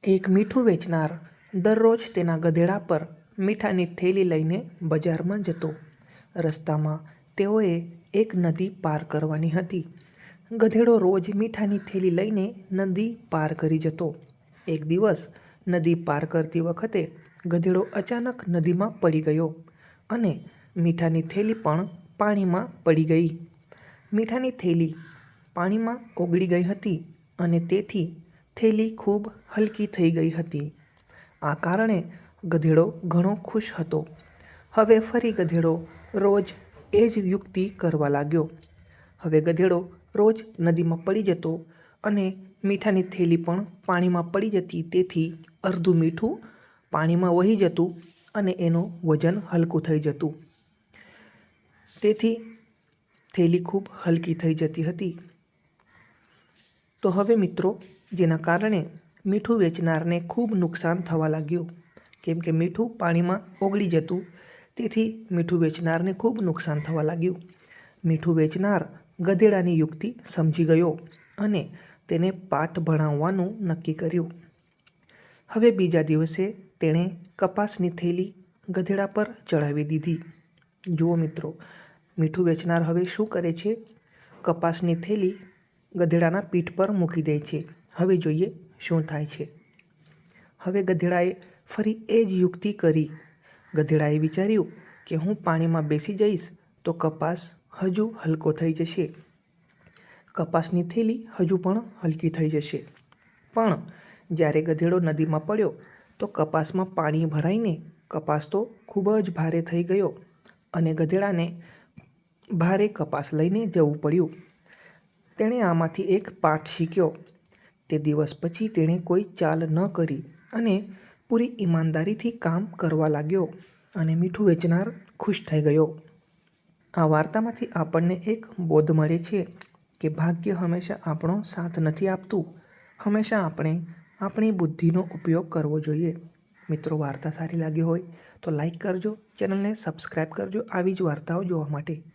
એક મીઠું વેચનાર દરરોજ તેના ગધેડા પર મીઠાની થેલી લઈને બજારમાં જતો. રસ્તામાં તેઓએ એક નદી પાર કરવાની હતી. ગધેડો રોજ મીઠાની થેલી લઈને નદી પાર કરી જતો. એક દિવસ નદી પાર કરતી વખતે ગધેડો અચાનક નદીમાં પડી ગયો અને મીઠાની થેલી પણ પાણીમાં પડી ગઈ. મીઠાની થેલી પાણીમાં ઓગળી ગઈ હતી અને તેથી થેલી ખૂબ હલકી થઈ ગઈ હતી. આ કારણે ગધેડો ઘણો ખુશ હતો. હવે ફરી ગધેડો રોજ એ જ યુક્તિ કરવા લાગ્યો. હવે ગધેડો રોજ નદીમાં પડી જતો અને મીઠાની થેલી પણ પાણીમાં પડી જતી. તેથી અડધું મીઠું પાણીમાં વહી જતું અને એનું વજન હલકું થઈ જતું. તેથી થેલી ખૂબ હલકી થઈ જતી હતી. તો હવે મિત્રો, જેના કારણે મીઠું વેચનારને ખૂબ નુકસાન થવા લાગ્યું, કેમ કે મીઠું પાણીમાં ઓગળી જતું. તેથી મીઠું વેચનારને ખૂબ નુકસાન થવા લાગ્યું. મીઠું વેચનાર ગધેડાની યુક્તિ સમજી ગયો અને તેને પાઠ ભણાવવાનું નક્કી કર્યું. હવે બીજા દિવસે તેણે કપાસની થેલી ગધેડા પર ચડાવી દીધી. જુઓ મિત્રો, મીઠું વેચનાર હવે શું કરે છે? કપાસની થેલી ગધેડાના પીઠ પર મૂકી દે છે. હવે જોઈએ શું થાય છે. હવે ગધેડાએ ફરી એ જ યુક્તિ કરી. ગધેડાએ વિચાર્યું કે હું પાણીમાં બેસી જઈશ તો કપાસ હજુ હલકો થઈ જશે. કપાસની થેલી હજુ પણ હલકી થઈ જશે. પણ જ્યારે ગધેડો નદીમાં પડ્યો તો કપાસમાં પાણી ભરાઈને કપાસ તો ખૂબ જ ભારે થઈ ગયો અને ગધેડાને ભારે કપાસ લઈને જવું પડ્યું. તેણે આમાંથી એક પાઠ શીખ્યો. તે દિવસ પછી તેણે કોઈ ચાલ ન કરી અને પૂરી ઈમાનદારીથી કામ કરવા લાગ્યો અને મીઠું વેચનાર ખુશ થઈ ગયો. આ વાર્તામાંથી આપણને એક બોધ મળે છે કે ભાગ્ય હંમેશા આપણો સાથ નથી આપતું. હંમેશા આપણે આપણી બુદ્ધિનો ઉપયોગ કરવો જોઈએ. મિત્રો, વાર્તા સારી લાગી હોય તો લાઈક કરજો, ચેનલને સબસ્ક્રાઈબ કરજો આવી જ વાર્તાઓ જોવા માટે.